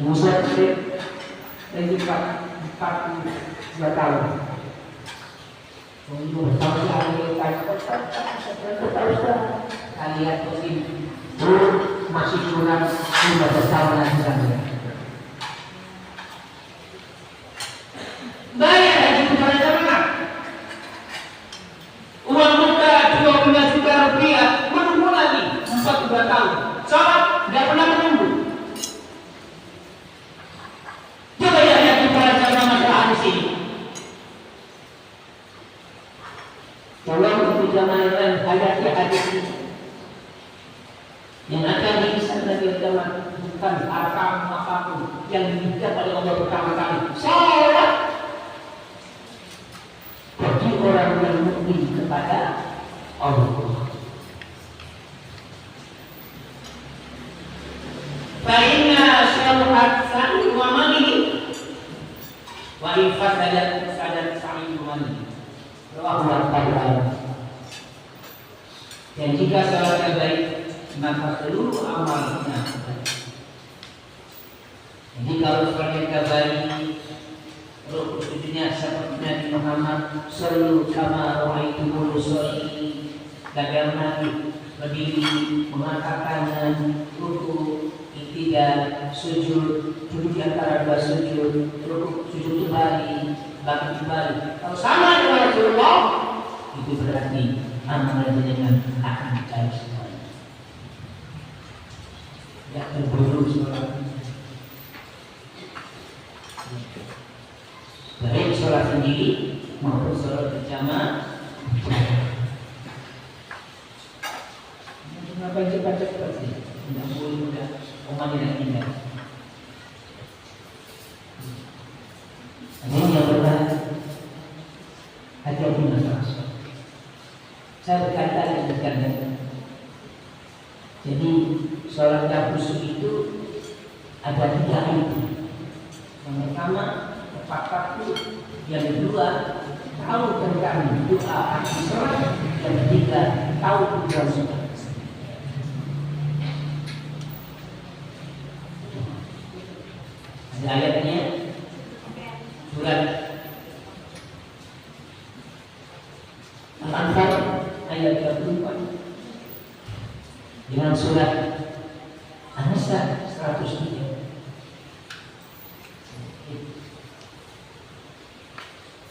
Kemudian lagi 42 tahun. Untuk bertahun-tahun kalian mungkin masih kurang 15 tahun lagi saja. Bayar haji kepada jamaah. Uang muka 12 juta rupiah, menunggu lagi 42 tahun. Sholat tidak pernah menunggu. Coba ya haji kepada jamaah masalah di sini. Tolong untuk jamaah yang lain hayati hadis ini. Yang akan diinsan dari jamaah bukan arkam apapun yang diminta oleh Allah pertama kali. Sholat. Bagi orang yang mukmin kepada Allah. Fa'inna syarhat sa'i wa malihi wa infasadat sa'i wa malihi. Dan jika sholatnya baik, maka seluruh amalnya baik. Jadi kalau sholatnya baik, rukuk sujudnya seperti Nabi Muhammad sallallahu alaihi wasallam, gagal Nabi berdiri, mengatakan rukuk, i'tidal, sujud, duduk di antara dua sujud, rukuk, sujud kembali, bangkit kembali. Kalau sama dengan Rasulullah, itu berarti amal jenengan akan cair semuanya. Ya terburu sholat. Baik sholat sendiri maupun sholat berjamaah. Kenapa cepat-cepat sih? Tidak boleh mudah. Omanya indah. Ini yang benar. Hati-hati masalah sholat. Saya berkata dengan jadi sholat khusyuk itu ada 3 itu. Yang pertama tepat waktu, yang kedua tahu tentang doa akhir sholat, yang ketiga tahu tujuan sholat. Ada ayatnya surat Al-Anfal ayat 34 dengan surat An-Nisa 103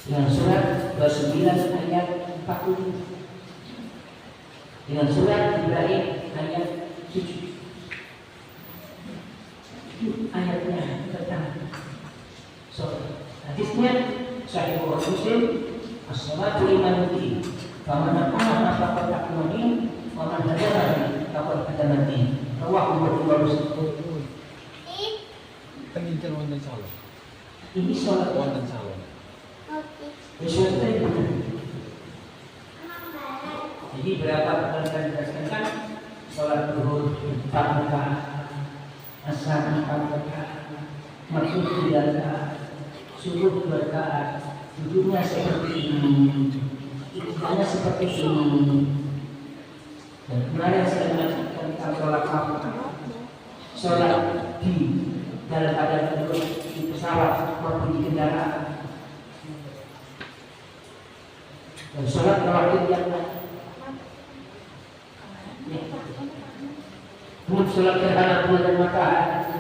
dengan surat 29 ayat 40 dengan surat Ibrahim ayat 7. Itu ayatnya tentang sholat. Hadisnya Sahih Muslim, as-salatu liman yuti faman aqama faqad aqamani wa man hadarani faqad hadarani. Rawahu Muslim. Pengincar wonten salah. Ini sholat Wonten salah. Jadi berapa perkara dijelaskan kan? Sholat zuhur 4 rakaat, asar 4 rakaat, maghrib 3 rakaat, subuh 2 rakaat. Duduknya seperti ini, ibadahnya seperti ini. Dan kemarin saya mengajarkan tentang sholat apa? Sholat di dalam keadaan duduk di pesawat maupun di kendaraan. Dan sholat waktu yang untuk sholat gerhana bulan matahari,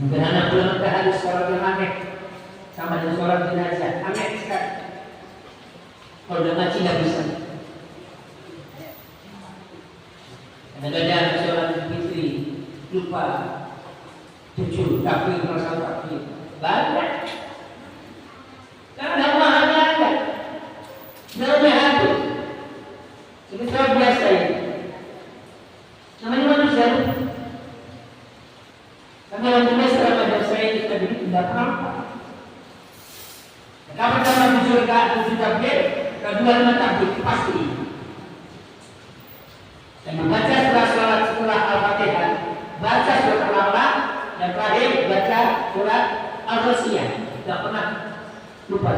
gerhana bulan matahari sholat yang aneh sama dengan sholat jenazah, aneh sekali. Kalau udah ngaji nggak bisa. Kadang-kadang sholat fitri lupa 7 takbir masalah takbir banyak. Karena mahalnya ada, namanya habis. Jadi saya biasa ini. Namanya manusia. Karena manusia selama hidup saya kita tidak apa. Kalau pertama 7 rakaat 7 takbir, kedua 5 takbir pasti. Dan membaca surat setelah Al-Fatihah, baca surat Al-Alaq, dan terakhir baca surat Al-Rasiyah. Tidak pernah lupa.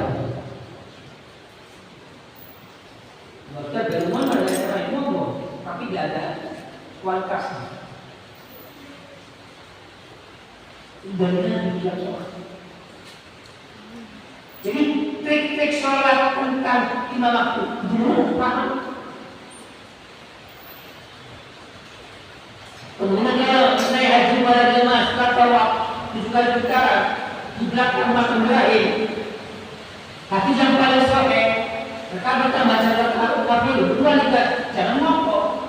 Dokter dari mana ada yang ngomong, tapi tidak ada kualitasnya. Dengan dijaga. Jadi trik-trik sholat tentang 5 waktu belum paham. Kemudian dia naik haji pada jemaah setelah tawaf 7 kali putaran di belakang makam Ibrahim. Hati yang paling sore, mereka bertambah jalan waktu 2 lihat jangan ngokok.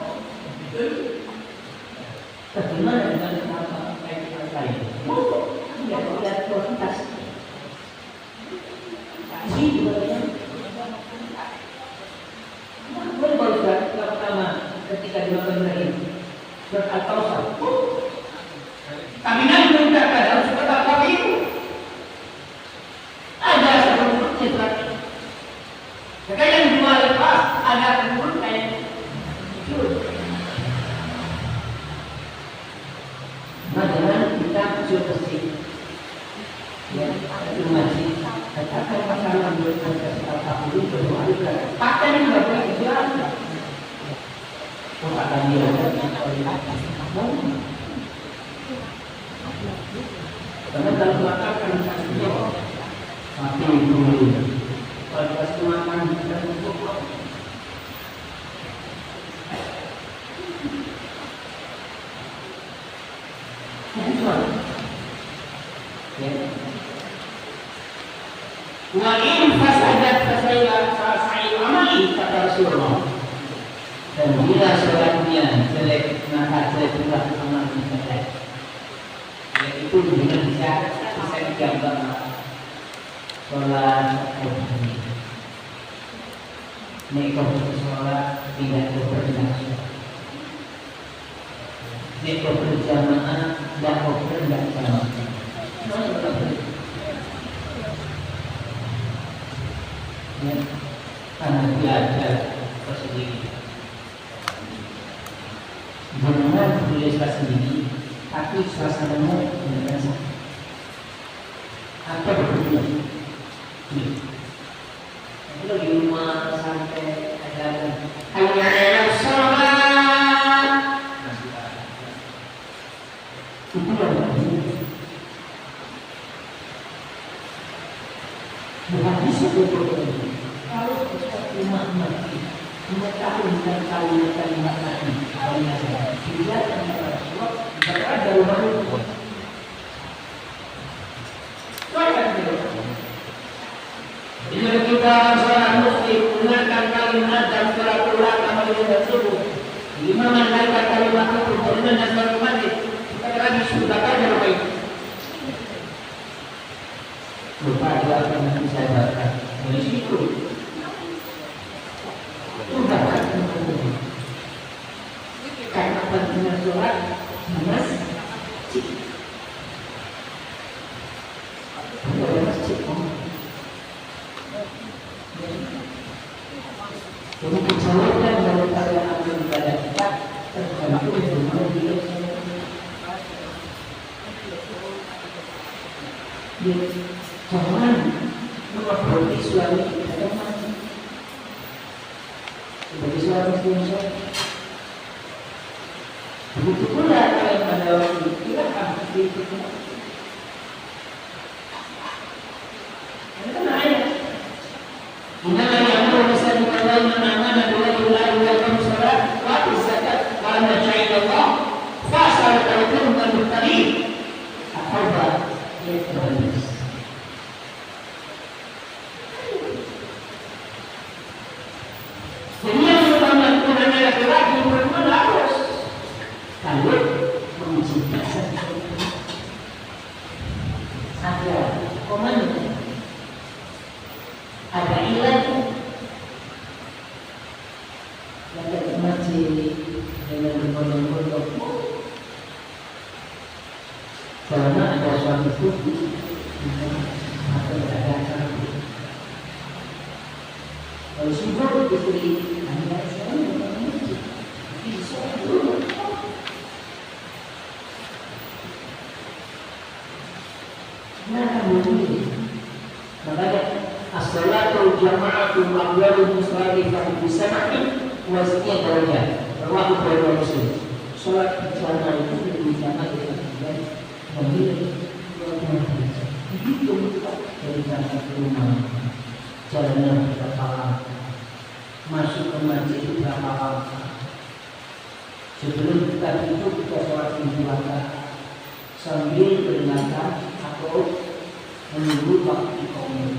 Bagaimana dengan apa kayak lain? Ngokok tidak lihat kualitas. Ini juga yang boleh baru pertama ketika di makam Ibrahim berkata-kata kami nanti mengucapkan harus berkata itu ada sebelum berarti maka yang dua lepas ada kubur kayak itu. Bagaimana kita bersih ya itu masih katakan masalah berkata itu berdoa pakai ini nggak boleh dijual. Akan dilakukan oleh karena kalau mengatakan kasusnya mati dulu kalau kasih makan kita cukup wa in fasadat fasai'u amali kata Rasulullah. Dan bila sholatnya jelek maka jelek juga amalnya jelek. Yaitu dengan bisa digambar sholat nekor sholat tidak berjamaah, nekor berjamaah dan berjamaah. Karena belajar tersendiri. Jangan belajar sendiri, tapi suasananya benar-benar apa berbeda. Kalau di rumah sampai ada hanya sholat, itu yang berbeda. Bukan bisa berbeda. Kalau kita rumah mati. Mengetahui dan tahu kalimat Nabi tidak berada rumah itu. Bila kita seorang muslim menggunakan kalimat dan surat-surat amal ibadah subuh, 5 malaikat kalimat itu beriman dan mati. Kita lagi sudah kaji baik. Lupa dia akan nanti saya baca dari situ. Karena pentingnya sholat di masjid. Jadi kejauhan dari kalian amal ibadah kita tergantung dari mana dia sholat. Jangan memperbaiki suami kita yang mati. Sebagai suami muslim, begitu pula kalian pada waktu kita akan diikutkan. Karena ayat Inna ya'muru bisalaati wal ma'amana wa yu'allimu as-salata wa az-zakata wa anna syai'allah fasal al-qulub al-muttaqin. At-Taubah ayat 13. Jadi yang utama itu hanya laki-laki perempuan harus kalau menciptakan ada komando, ada ilat yang ada masjid dengan berbondong-bondong karena ada suatu bukti atau ada acara. Kalau sibuk istri anda sekarang bukan masjid, bisa dulu. Nah, begini. Makanya as-salatu jama'atu awwalu musallati fi sam'i wa sittin darajat. Rawahu Bukhari wa Muslim. Salat berjamaah itu lebih jamaah dengan memilih dihitung dari berangkat ke rumah, jalannya berapa langkah, masuk ke masjid itu berapa langkah. Sebelum kita duduk kita sholat 5 rakaat sambil mendengarkan atau menunggu waktu iqamah.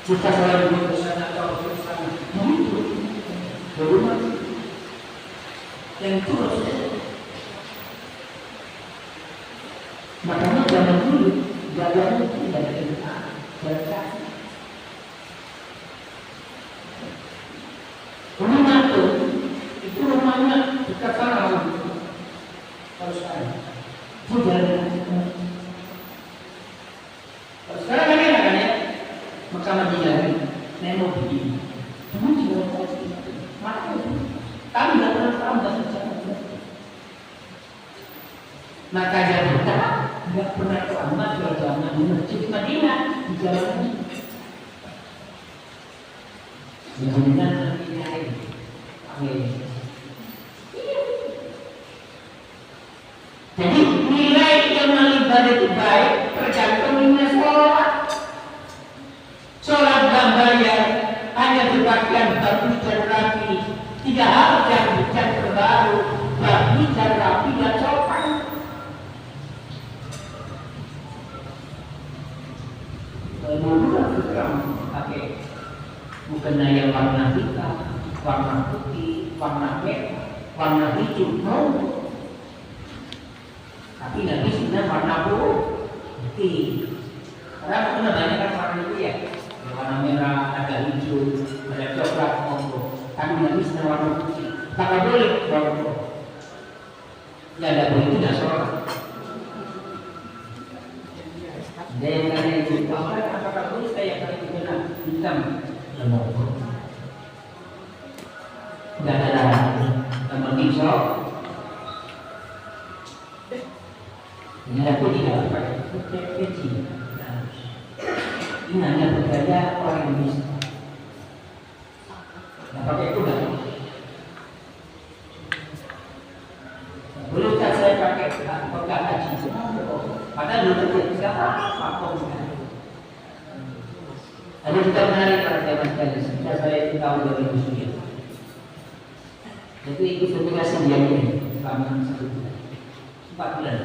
Itu kita selalu bersama atau bersama itu ke rumah yang terus. Makanya zaman dulu jalannya tidak ada berkah. Rumah itu rumahnya dekat sana. Kalau sekarang itu jalan. Kalau sekarang kan ya Mekah Madinah nemo begini. Cuma juga maka kami tidak pernah tahu bahasa Jawa. Maka Jakarta tidak pernah selamat berjalan di masjid Madinah di jalan. Jangan nyari. Jadi nilai amal ibadah itu baik tergantung nilai sholat. Sholat gambarnya hanya berpakaian bagus dan rapi, tidak harus yang dicat terbaru, bagus dan rapi dan sopan. Mula kita pakai bukan yang warna hitam, warna putih, warna merah, warna hijau, tapi nanti sebenarnya warna putih. Karena kita banyak kan warna itu ya, warna merah, ada hijau, ada coklat, monggo. Tapi nanti sebenarnya warna putih. Tak boleh warna. Ya ada boleh tidak sholat. Dan karena itu, apakah boleh saya kali itu hitam? Tidak ada tambah pisau. Ini aku tidak pakai kecil. Ini hanya bergaya orang Indonesia. Nah, pakai kuda. Bolehkah saya pakai kuda haji? Padahal belum terjadi siapa? Ada juga menarik para jamaah sekalian. Sudah saya itu tahun 2009. Jadi ikut aplikasi dia ini selama 1 bulan, 4 bulan.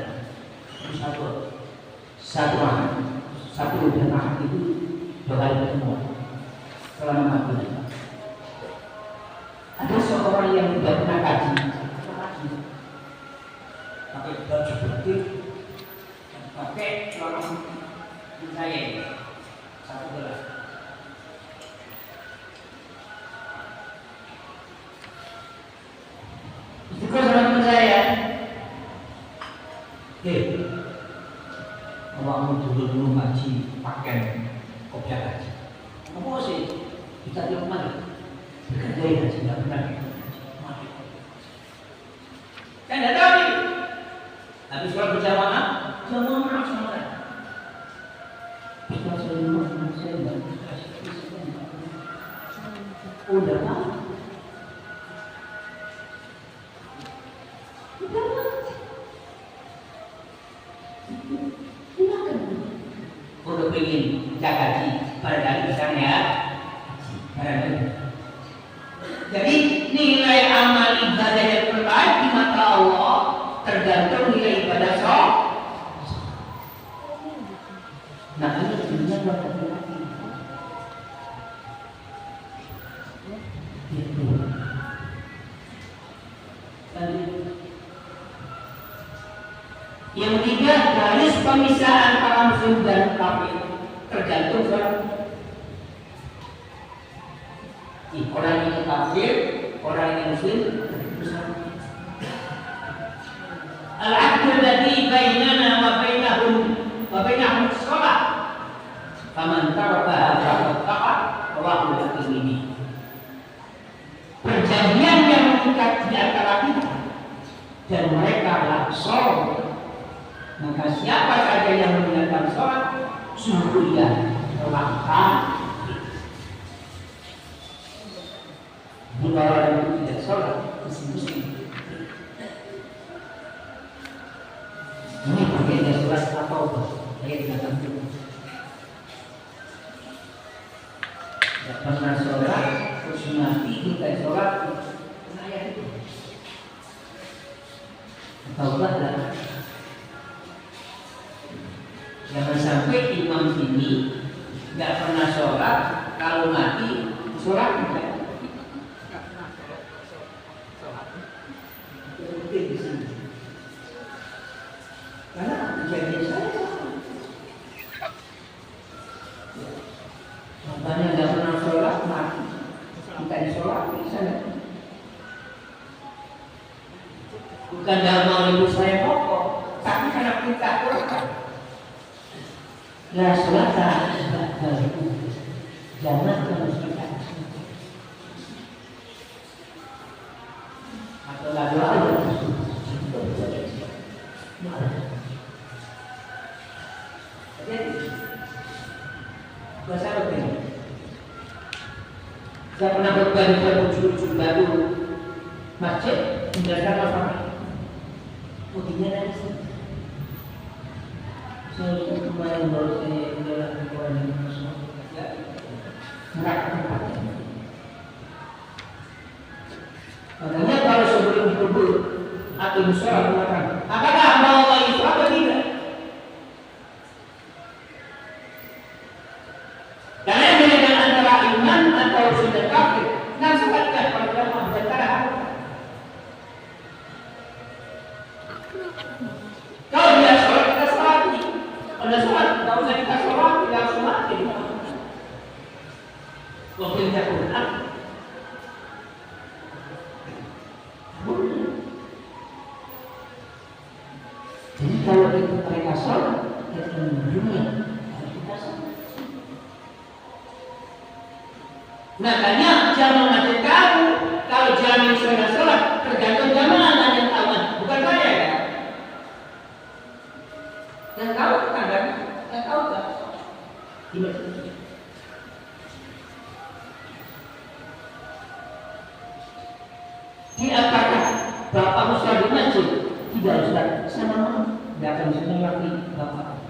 Satu bulan itu 2 kali ketemu selama 4 bulan. Ada seorang yang tidak pernah kaji, pakai baju putih, pakai celana saya 1 gelas. Itu kan teman saya. Awakmu dulu ngaji pakai kopiah haji. Apa sih? Kita tiap mana? Bekerja haji tidak benar. Kan tidak tahu nih. Habis sholat berjamaah, jamaah semua. Kita semua saya tidak udah tahu. Udah pengen jaga haji pada dari sana ya. Jadi nilai amal ibadah yang terbaik di mata Allah tergantung nilai ibadah sholat. Nah ini sebenarnya buat laki-laki. Yang ketiga, garis pemisahan para muslim dan kafir tergantung sholat. Orang yang kafir, orang yang muslim al-'aqdu alladhi bainana wa bainahum sholat. Faman tarakaha faqad kafar wa huwa ini. Perjanjian yang mengikat di antara kita dan mereka adalah sholat. Maka siapa saja yang meninggalkan sholat, sungguh ia telah kafir. Jika orang itu tidak sholat, muslim. Gak pernah sholat, terus mati kita sholat, ayat itu. Taubatlah. Jangan sampai imam ini gak pernah sholat, kalau mati sholat tidak. Terbukti di sini. Karena kejadian saya. Makanya nggak pernah sholat mati. Kita di sholat bisa nggak? Bukan dalam mau ibu saya pokok, tapi karena kita Quran. La sholata jangan terus kita. Atau la doa bahasa apa ini? Saya pernah berbagi ujung-ujung baru masjid menjelaskan apa? Putihnya dari sini. Saya kemarin baru saya menjelaskan Quran yang masuk. Enggak tempatnya. Makanya kalau sebelum duduk atau sholat mengatakan, apakah mau itu atau tidak? Karena membedakan antara iman atau sudah kafir, dan sebabkan pada ulama berkata apa? Kalau dia sholat kita sholat, kalau sholat tidak usah kita sholat, tidak sholat. Waktu kita Quran, jadi kalau itu mereka sholat, kita dunia harus kita sholat. Makanya jangan macam kamu kalau jamin sudah sholat tergantung jamaah yang tahu, bukan saya kan? Yang tahu kan? Yang tahu kan? Di apakah bapak sholat di masjid? Tidak Ustaz, sama tidak akan bisa mengerti bapak.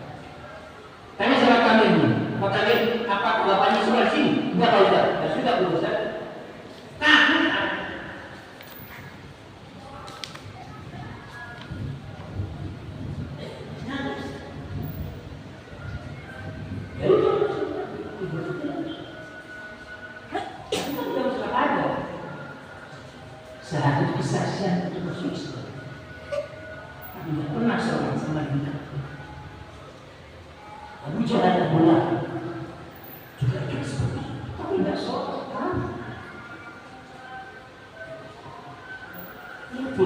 Tapi sholat kami ini, apa bapaknya sholat sini? Tidak Pak Ustaz, ya sudah Ustaz. Takut sehari kesaksian untuk Yesus. Tapi tidak pernah sholat sama dia. Abu Jahal bola juga ikut seperti itu, tapi tidak sholat kan? Itu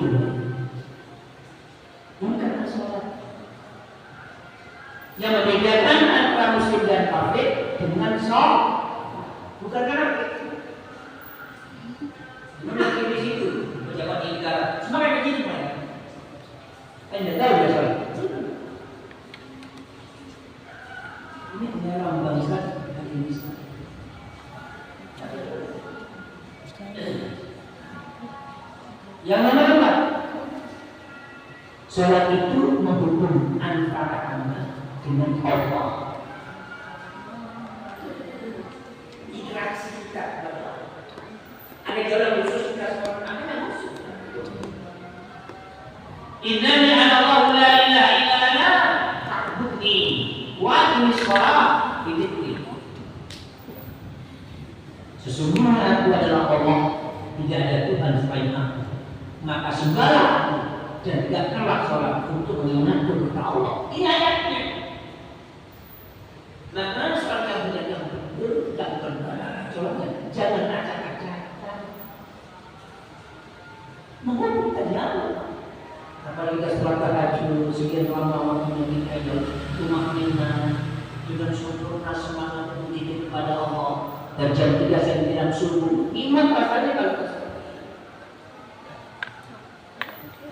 bukan sholat. Yang membedakan antara muslim dan kafir dengan sholat, bukan karena menurut di situ pejabat di negara semakin begini mereka. Anda tahu ya soal ini penyerang bangsa Indonesia. Yang nomor 4, sholat itu menghubung antara Anda dengan Allah. Interaksi kita. Ada jalan khusus kita sholat, apa yang khusus? Innani ana Allah la ilaha illa ana fa'budni wa aqimis shalah li dzikri. Sesungguhnya aku adalah Allah, tidak ada Tuhan selain aku. Maka sembahlah aku dan tegakkanlah sholat untuk mengingatkan kepada Allah. Ini ayatnya. Maka sholat yang benar tidak bukan sholatnya, jangan acak-acak. Mengapa kita jauh? Apalagi kita setelah tahajud sekian lama waktunya kita cuma minna dengan sempurna semangat untuk hidup kepada Allah. Dan jam 3 saya tidak subuh. Iman rasanya kalau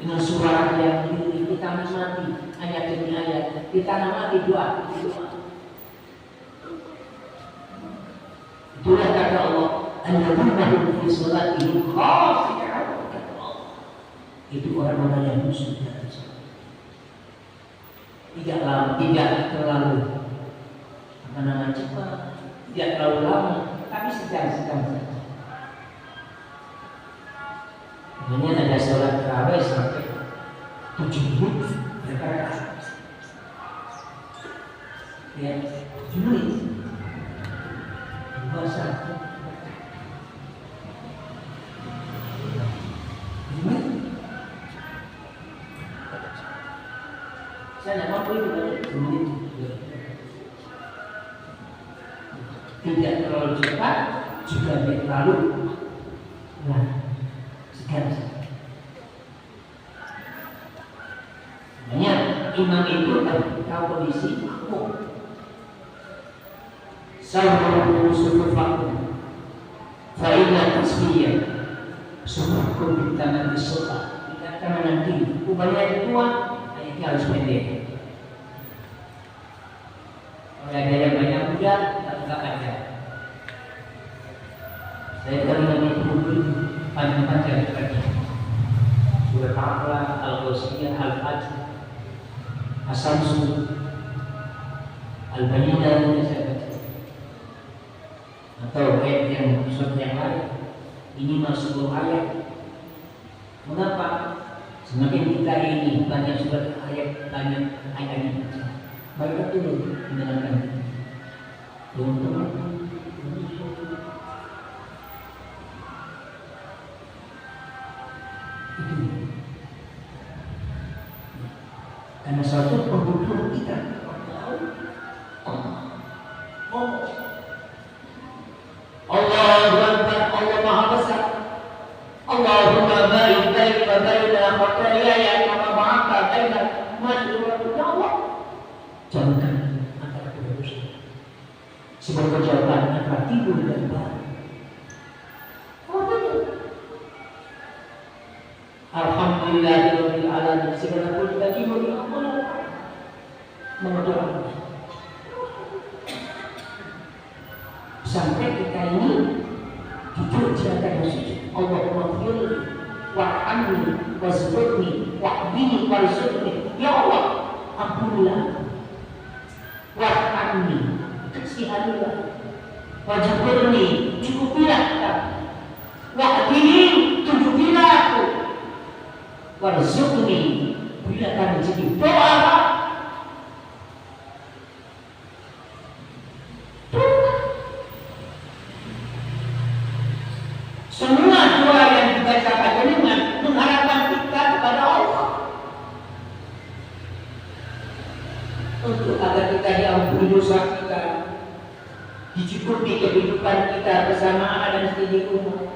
dengan surah yang kita nikmati ayat demi ayat, kita nikmati doa. Itulah kata Allah, "Alladzina hum fi sholatihim khashi'un." Itu orang-orang yang khusyuk dalam sholat. Tidak terlalu cepat, tidak terlalu lama, tapi tapi sedang-sedang saja. Hanya ada sholat tarawih sampai 7 menit berkata, ya 7 menit, 21. Saya tidak mampu itu kan 7 menit. Tidak terlalu cepat, juga tidak terlalu segan. Makanya imam itu tahu kondisi makmum. Sawu sufufakum fa inna tasbiyah sufufakum di tangan disolat. Dikatakan nanti upaya tua, ayatnya harus pendek. Kalau ada yang banyak muda, tak ada. Saya pernah mengikuti panjang-panjang tadi. Surah Al-Aqlah, Al-Ghasiyah, Al-Fajr, As-Samsu, Al-Bayyinah yang saya baca. Atau ayat yang surat yang lain. Ini masuk ayat. Mengapa? Semakin kita ini banyak surat ayat, banyak ayat ini. Mereka turun mendengarkan teman-teman. Karena satu kebutuhan kita Allahu Akbar, Allah Maha Besar. Allahumma baik baik wa baina khatayaya kama ba'atha baina masyriqi wa Allah. Jangan antara kedua dosa. Sebagai jawaban antara timur dan barat. Alhamdulillahirabbil alamin. Segala puji bagi Allah. Mengucapkan sampai kita ini jujur jaga sujud. Allahumma firli warhamni wasbirni wahdini warzuqni. Ya Allah, ampunilah, warhamni, kasihanilah, wajibirni, cukupilah kami, wahdini, tunjukilah aku, warzuqni, berilah kami jadi doa. Semua doa yang dibacakan dengan mengharapkan kita kepada Allah untuk agar kita diampuni dosa kita, dicukupi kehidupan kita bersama anak dan istri di rumah,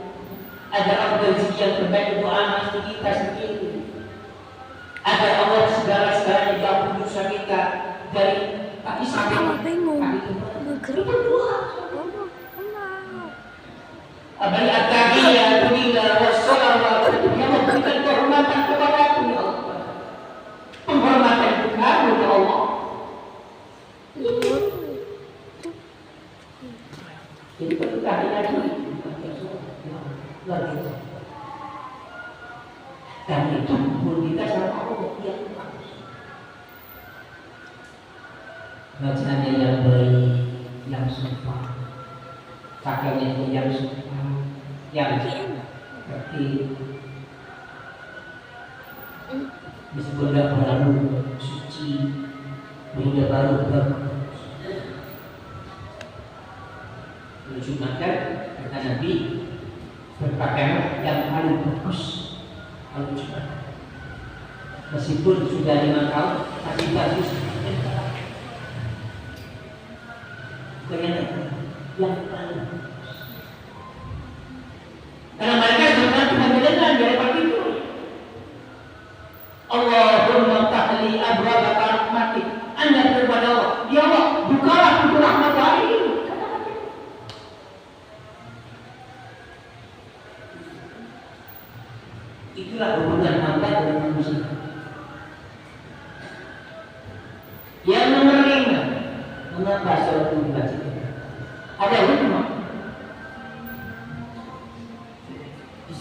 agar Allah rezeki yang terbaik untuk anak istri kita sendiri, agar Allah segala-galanya diampuni dosa kita dari kaki sampai kaki doa. Abang at-tahiyatu lillah wassalawatu yang memberikan kehormatan kepada-Mu ya Allah. Penghormatan kepada-Mu ya Allah. Jadi perintahnya lagi dan itu pun kita sama Allah yang bacaannya yang baik, yang sopan, pakaiannya itu yang sopan, yang seperti meskipun tidak terlalu suci, tidak baru berjumatan kata Nabi berpakaian yang paling bagus kalau Jumat, meskipun sudah 5 tahun masih bagus. Yang paling karena mereka sebenarnya cuma mendengar dari partitur. Allahumma tahli abwaba rahmatik. Anda kepada Allah, ya Allah, bukalah pintu rahmat hari ini. Itulah hubungan hamba dengan manusia. Yang menerima, mengapa surat itu dibaca? Ada hikmah.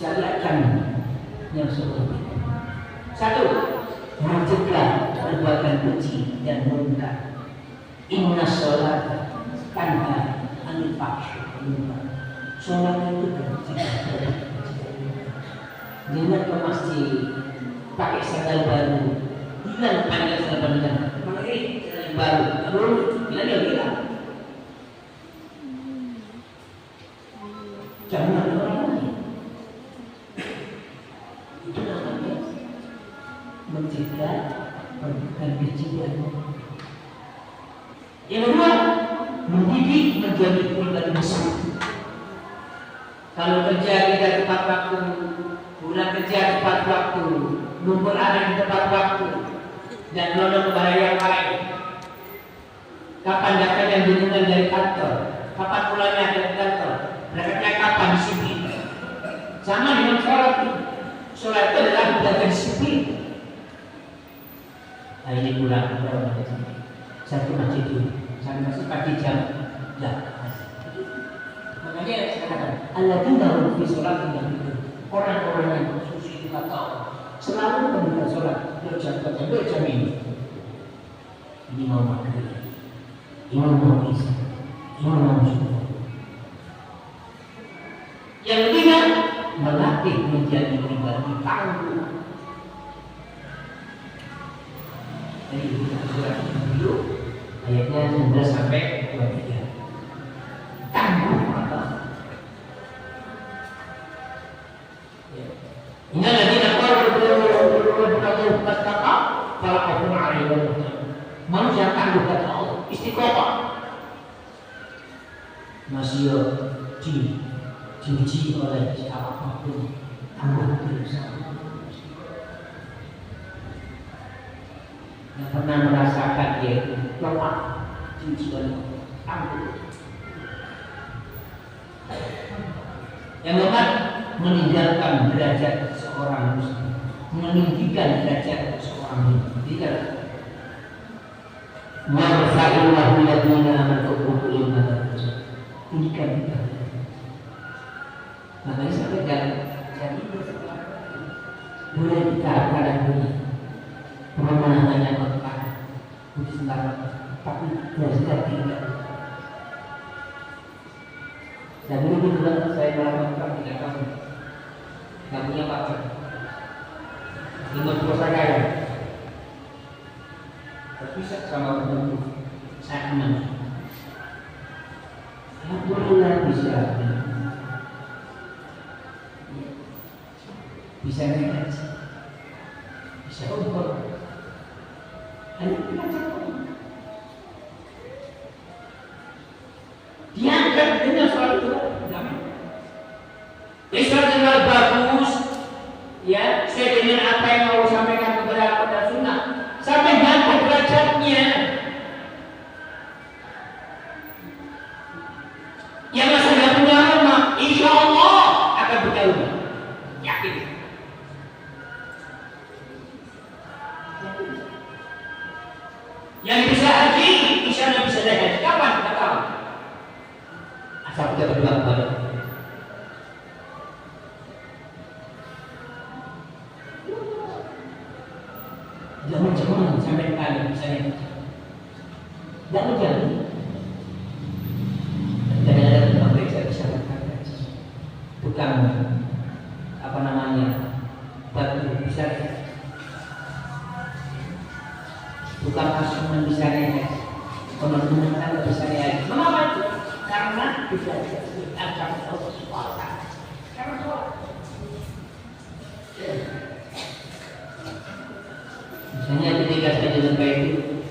Syariatkan yang seperti itu. Satu, mencegah perbuatan keji dan munkar. Inna sholata tanha anil paksa. Sholat itu kewajiban. Jangan ke masjid pakai sandal baru, hilang panjang sandal baru, pakai sandal baru, baru hilang dia hilang. Jangan orang lain. Itu namanya mencegah perbuatan kejian. Yang kedua, mendidik menjadi pribadi besar. Kalau kerja tidak tepat waktu, pulang kerja tepat waktu, lumpur ada di tepat waktu, dan nolong kepada yang lain. Kapan datang yang jenengan dari kantor? Kapan pulangnya dari kantor? Berangkatnya kapan disiplin? Sama dengan sholat. Sholat itu adalah menjaga disiplin. Nah ini pulang berapa jam? Satu masjid dulu. Saya masih pagi jam. Makanya saya katakan, alladzina fi sholatihim orang-orang yang khusus itu kata selalu menunaikan sholat berjam ini. Ini mau maghrib, ini mau isya, ini mau subuh. Yang ketiga, melatih menjadi pribadi tangguh. Jadi surat dulu ayatnya 19 sampai 23. Tangguh apa? Inna alladziina qalu tattaqa fala khaufun 'alaihim wa la hum yahzanun. Manusia tangguh kata Allah, istiqomah. Masih diuji oleh siapapun, tangguh berusaha. Yang pernah merasakan dia itu lemah, diuji oleh tangguh. Yang keempat, meninggalkan derajat seorang muslim, meninggikan derajat seorang muslim. Tidak. Marfa'illahu ladina amanu ilma darajat. Tinggikan kita. Makanya sampai jadi boleh kita kadang ini hanya berkah untuk sementara, tapi sudah tidak. Dan dulu juga saya melakukan 3 tahun, nggak punya pacar, 50 kaya, terpisah sama temanku, saya kenal. Alhamdulillah bisa ngaji, bisa umroh, hanya belajar. Diangkat dengan sholat itu damai. Sholat itu bagus. Ya, saya dengan apa yang mau sampaikan kepada Al-Quran dan Sunnah, sampai diangkat derajatnya. Yang masih tidak punya rumah, insya Allah akan punya rumah. Yakin. Yang bisa haji, insya Allah bisa naik haji. Kapan? Tidak tahu. Asal kita berdoa kepada Allah. Jangan sampai kali misalnya. Tidak menjadi. Kadang-kadang tukang beca bisa berkata, tukang apa namanya batu bisa, tukang asuhan bisa naik, pemenuhan bisa naik. Mengapa itu? Karena tidak akan Allah SWT. Karena sholat. Misalnya ketika saya dalam itu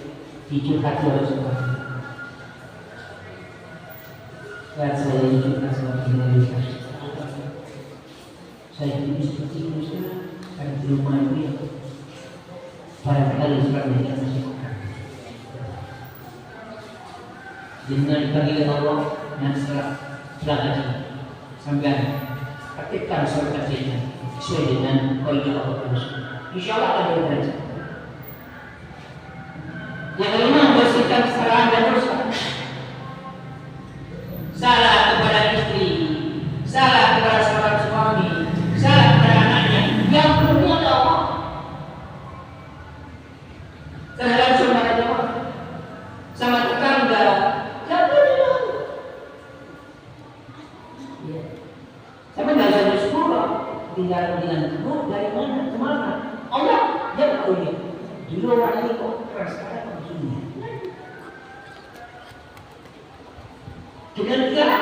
dicurhati oleh seorang, saat saya dicurhati sama Indonesia, saya hidup seperti ini karena di rumah ini barangkali seperti masih kurang. Dengan dipanggil Allah dan setelah haji sampai ketikkan surat hajinya sesuai dengan qaidah Allah Taala. Insyaallah akan berhaji. Yang kelima, membersihkan kesalahan dan dosa. Salah kepada istri, salah kepada seorang suami, salah kepada anaknya, yang perlu Allah. Terhadap saudara jemaah, sama tetangga, tidak boleh. Ya. Sampai nggak ada sekolah, tinggal dengan dari mana kemana? Allah dia tahu ini. Dulu orang ini kok keras, sekarang begini. Dengan segala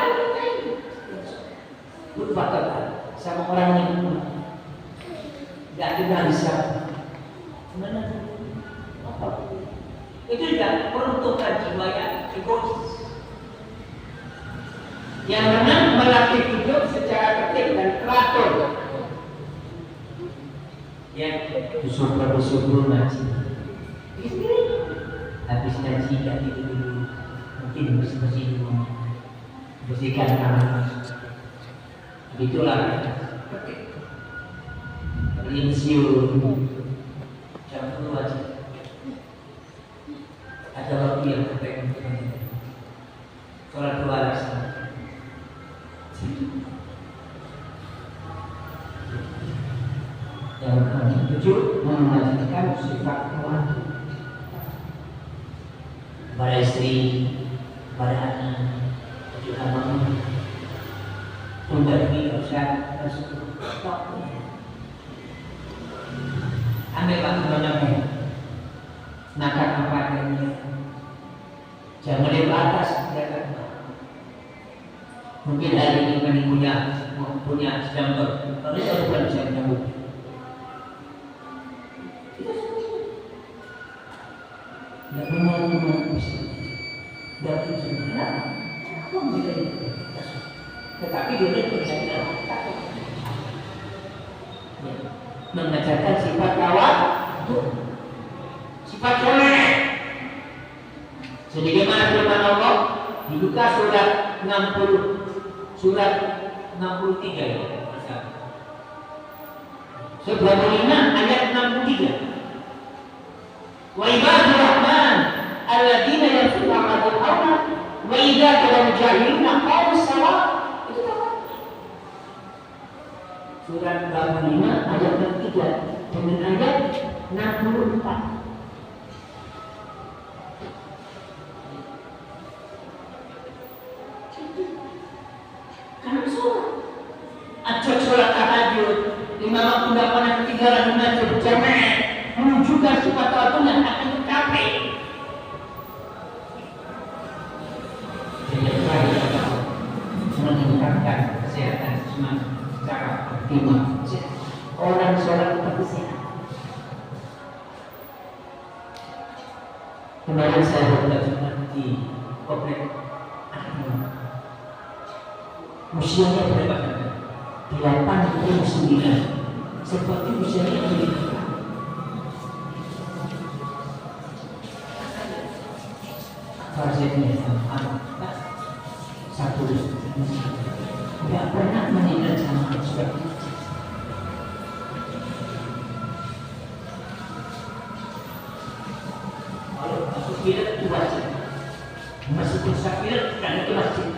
berbakat sama orang yang nggak kenal siapa. Mana? Apa? Itu tidak peruntukan jiwa yang egois. Yang mana melatih hidup secara tertib dan teratur. Ya, bersyukur ngaji. Habis ngaji gak itu dulu, mungkin bersih-bersih dulu, bersihkan kamar. Begitulah. Pensiun jam 10 aja. Ada waktu yang terbaik untuk sholat 2 rakaat. Yang ketujuh, mengajarkan sifat tawadu pada istri, pada anak, juga mama. Tunda ini usah stop. Ambil bangunannya, nakak apa adanya. Jangan di atas, jangan. Mungkin hari ini kami punya sedang kalau itu bukan bisa menyambut. Tidak benar-benar bisa. Dan bisa benar. Apa bisa itu? Tetapi dia percaya mengajarkan sifat tawadu, sifat soleh. Sebagaimana firman Allah di Lukas surat 60, surat 63 ya. Surat 5 ayat 63. Wa ibadur rahman alladzina yamshuna 'alal ardi wa idza kanu jahiluna qalu salam. Itu apa? Surat 5 ayat 3 dengan ayat 64. Karena sholat, sholat tahajud, 5 waktu tidak pernah ketinggalan mengajar berjamaah, menunjukkan sifat tawadu yang akan tercapai. Meningkatkan kesehatan secara optimal. Orang sholat tetap sehat. Kemarin saya berjalan di komplek usianya berapa? 89 seperti usianya Amerika. Pasiennya satu tidak pernah meninggal sama seperti itu. Kalau masuk bilik itu wajib, masuk bilik dan itu wajib.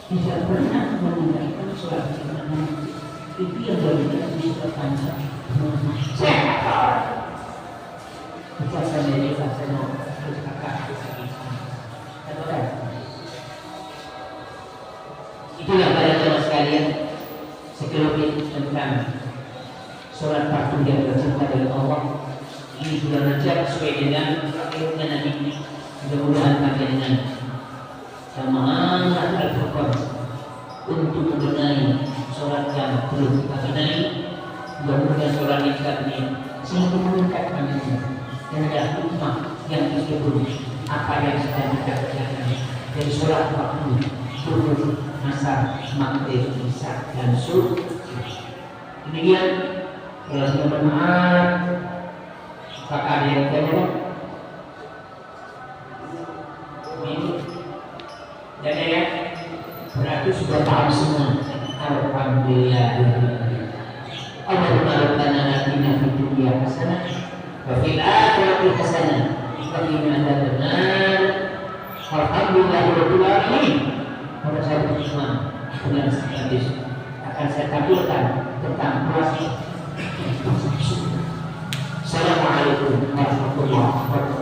Tidak pernah meninggalkan sholat jamaah. Itu yang kita bisa panjang. Sehat. Kita sendiri saya terus kakak lagi. Itulah para jemaah sekalian sekelumit tentang sholat fardu yang bercinta dari Allah. Ini sudah lancar sesuai dengan akhirnya Nabi. Mudah-mudahan kalian dengan semangat Al-Furqan untuk membenahi sholat yang belum kita benahi. Mudah-mudahan sholat ini sehingga meningkatkan ini dan ada hikmah yang disebut apa yang sedang kita kerjakan dari sholat waktu subuh, asar, maghrib, isya dan subuh. Demikian kalau sudah bermaaf, apakah ada yang jawab? Jadi ya, berarti sudah paham semua. Alhamdulillah. Allahumma rabbana atina fid dunya hasanah wa fil akhirati hasanah wa qina adzabannar. Alhamdulillahirabbil alamin. Pada saat Islam dengan hadis akan saya tampilkan tentang puasa. Assalamualaikum warahmatullahi wabarakatuh.